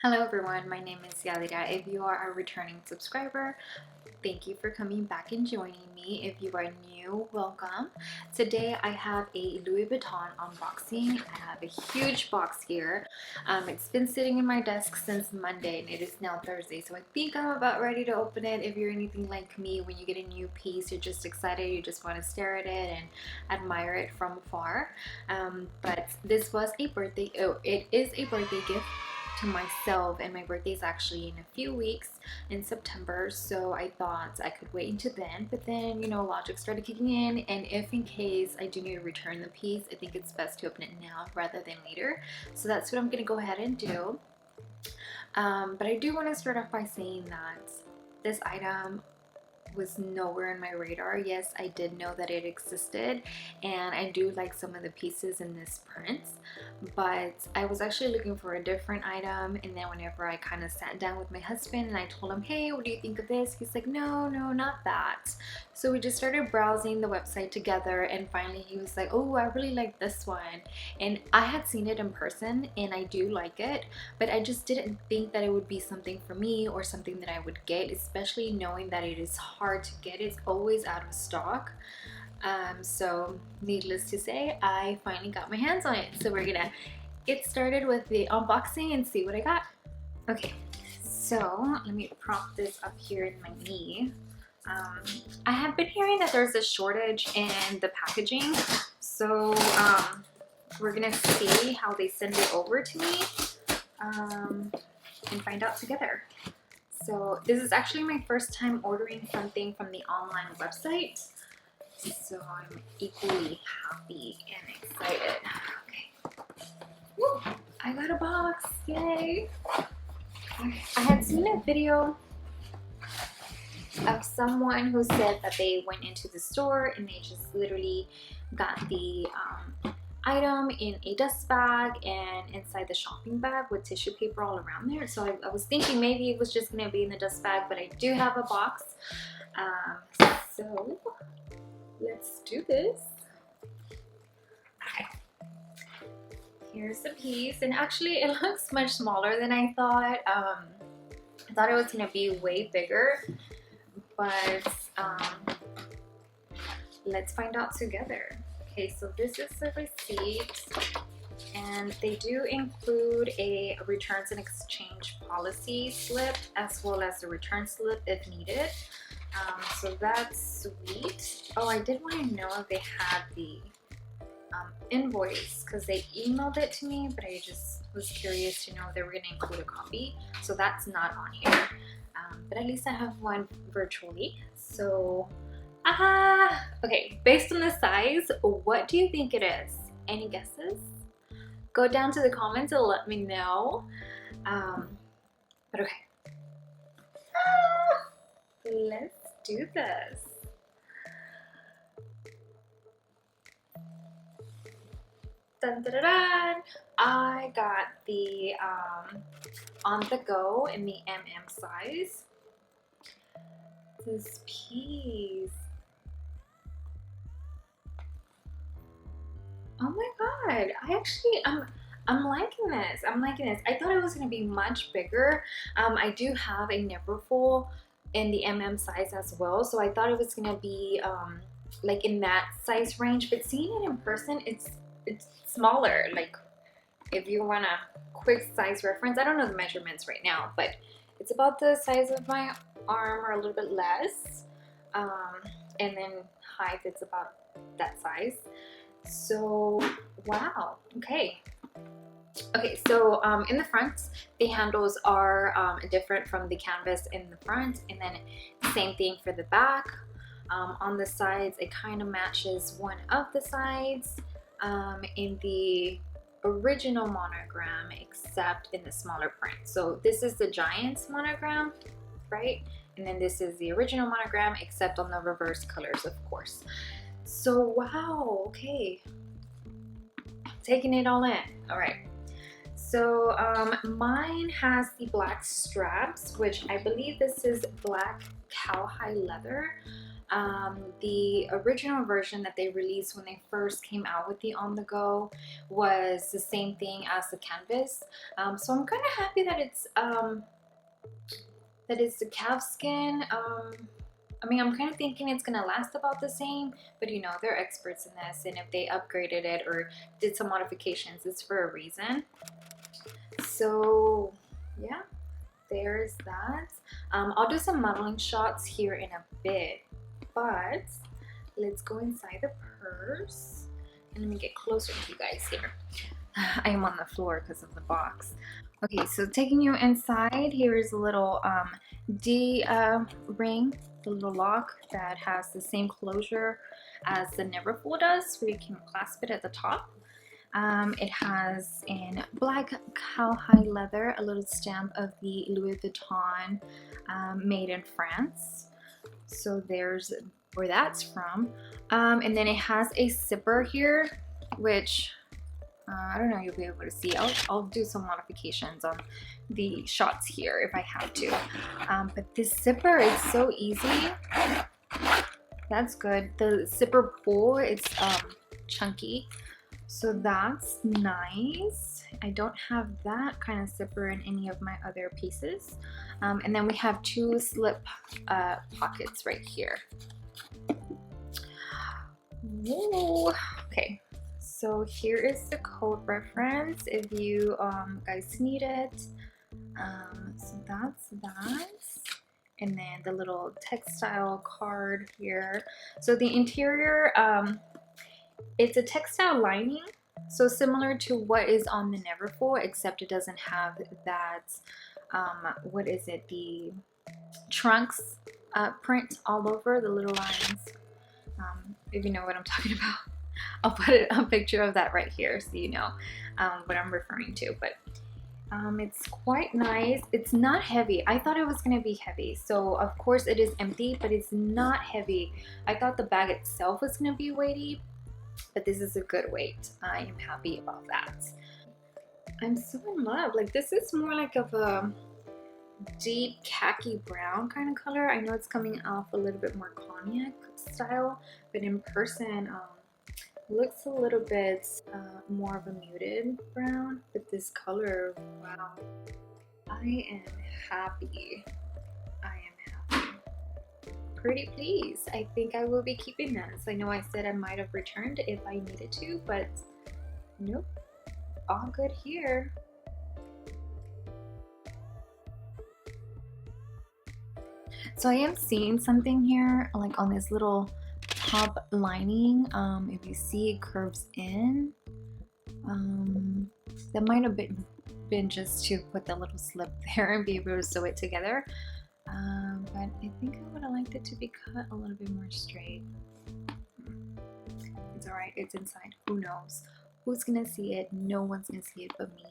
Hello everyone, my name is Yadira. If you are a returning subscriber, thank you for coming back and joining me. If you are new, welcome. Today I have a Louis Vuitton unboxing. I have a huge box here. It's been sitting in my desk since Monday and it is now Thursday, so I think I'm about ready to open it. If you're anything like me, when you get a new piece, you're just excited, you just want to stare at it and admire it from afar. But this was a birthday, it is a birthday gift to myself, and my birthday is actually in a few weeks in September, so I thought I could wait until then. But then, logic started kicking in, and if in case I do need to return the piece, I think it's best to open it now rather than later. So that's what I'm gonna go ahead and do. But I do want to start off by saying that this item was nowhere in my radar. Yes, I did know that it existed, and I do like some of the pieces in this print, but I was actually looking for a different item. And then whenever I kind of sat down with my husband and I told him, hey, what do you think of this? He's like, no, not that. So we just started browsing the website together, and finally he was like, oh, I really like this one. And I had seen it in person and I do like it, but I just didn't think that it would be something for me or something that I would get, especially knowing that it is hard to get. It's always out of stock. So needless to say, I finally got my hands on it. So we're gonna get started with the unboxing and see what I got. Okay, so let me prop this up here in my knee. I have been hearing that there's a shortage in the packaging, so we're gonna see how they send it over to me and find out together. So this is actually my first time ordering something from the online website, so I'm equally happy and excited. Okay. Woo! I got a box, yay! I had seen a video of someone who said that they went into the store and they just literally got the item in a dust bag and inside the shopping bag with tissue paper all around there. So I was thinking maybe it was just going to be in the dust bag, but I do have a box. So let's do this. Okay. Here's the piece, and actually it looks much smaller than I thought. I thought it was going to be way bigger, but let's find out together. Okay, so this is the receipt, and they do include a returns and exchange policy slip as well as a return slip if needed. So that's sweet. Oh, I did want to know if they had the invoice, because they emailed it to me, but I just was curious to know if they were going to include a copy. So that's not on here, but at least I have one virtually. So okay, based on the size, what do you think it is? Any guesses? Go down to the comments and let me know. But okay, let's do this. Dun, dun, dun, dun. I got the Onthego in the MM size. This piece, oh my god, I'm liking this. I thought it was going to be much bigger. I do have a Neverfull in the MM size as well, so I thought it was going to be like in that size range, but seeing it in person, it's smaller. Like, if you want a quick size reference, I don't know the measurements right now, but it's about the size of my arm or a little bit less, and then height, it's about that size. So wow, okay, so in the front, the handles are different from the canvas in the front, and then same thing for the back. On the sides, it kind of matches one of the sides in the original monogram, except in the smaller print. So this is the Giant's monogram, right? And then this is the original monogram, except on the reverse colors, of course. So wow, okay, taking it all in. All right, So mine has the black straps, which I believe this is black cowhide leather. The original version that they released when they first came out with the On The Go was the same thing as the canvas. So I'm kind of happy that it's the calf skin. I mean, I'm kind of thinking it's gonna last about the same, but you know, they're experts in this, and if they upgraded it or did some modifications, it's for a reason. So yeah, there's that. I'll do some modeling shots here in a bit, but let's go inside the purse and let me get closer to you guys here. I am on the floor because of the box. Okay, so taking you inside, here is a little D ring, the little lock that has the same closure as the Neverfull does, where you can clasp it at the top. It has in black cowhide leather a little stamp of the Louis Vuitton made in France. So there's where that's from. And then it has a zipper here, which I don't know, you'll be able to see. I'll do some modifications on the shots here if I have to. But this zipper is so easy. That's good. The zipper pull, it's chunky. So that's nice. I don't have that kind of zipper in any of my other pieces. And then we have two slip pockets right here. Whoa. Okay, so here is the code reference if you guys need it. So that's that. And then the little textile card here. So the interior, it's a textile lining, so similar to what is on the Neverfull, except it doesn't have that, what is it, the trunks print all over the little lines. If you know what I'm talking about, I'll put a picture of that right here so you know what I'm referring to. But it's quite nice. It's not heavy. I thought it was gonna be heavy, so of course it is empty, but it's not heavy. I thought the bag itself was gonna be weighty, but this is a good weight. I am happy about that. I'm so in love. Like, this is more like of a deep khaki brown kind of color. I know it's coming off a little bit more cognac style, but in person looks a little bit more of a muted brown. But this color, wow, I am happy. Pretty pleased. I think I will be keeping this. I know I said I might have returned if I needed to, but nope, all good here. So I am seeing something here, like on this little top lining. If you see, it curves in. That might have been just to put the little slip there and be able to sew it together. But I think I would have liked it to be cut a little bit more straight. It's alright, it's inside. Who knows? Who's gonna see it? No one's gonna see it but me.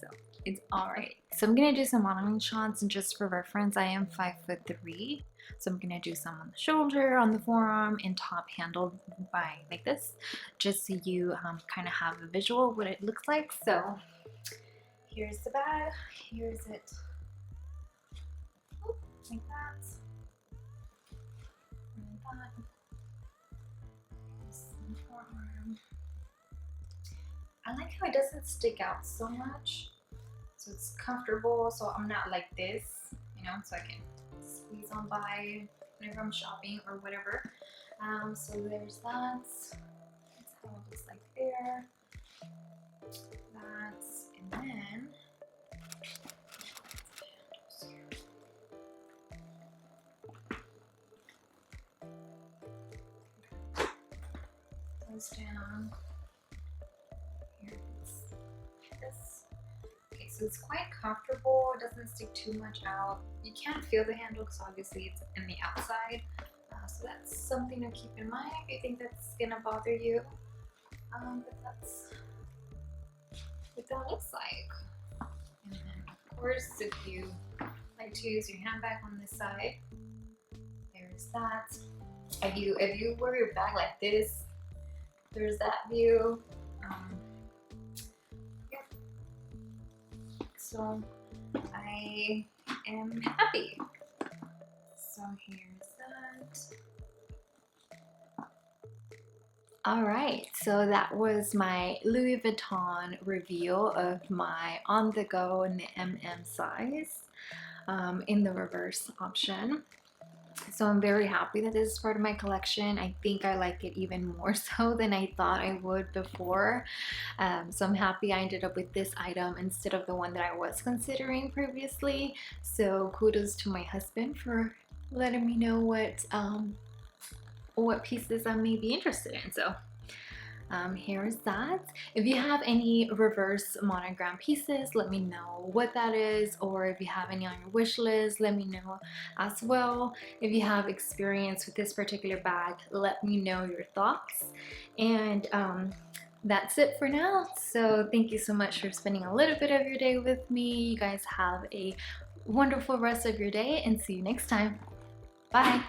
So it's alright. So I'm gonna do some modeling shots, and just for reference, I am 5'3". So I'm gonna do some on the shoulder, on the forearm, and top handled by like this, just so you kind of have a visual of what it looks like. So here's the bag. Here's it. Like that. And that. The forearm. I like how it doesn't stick out so much, so it's comfortable. So I'm not like this, you know, so I can squeeze on by whenever I'm shopping or whatever. So there's that. That's how it looks like there. That's, and then down here. This. Okay, so it's quite comfortable. It doesn't stick too much out. You can't feel the handle because obviously it's in the outside. So that's something to keep in mind if you think that's gonna bother you. But that's what that looks like. And then, of course, if you like to use your handbag on this side, there's that. If you wear your bag like this, there's that view. Yeah. so I am happy. So here's that. Alright, so that was my Louis Vuitton review of my On The Go in the MM size in the reverse option. So I'm very happy that this is part of my collection. I think I like it even more so than I thought I would before. So I'm happy I ended up with this item instead of the one that I was considering previously. So kudos to my husband for letting me know what pieces I may be interested in. So here's that. If you have any reverse monogram pieces, let me know what that is, or if you have any on your wish list, let me know as well. If you have experience with this particular bag, let me know your thoughts. And that's it for now. So thank you so much for spending a little bit of your day with me. You guys have a wonderful rest of your day and see you next time. Bye.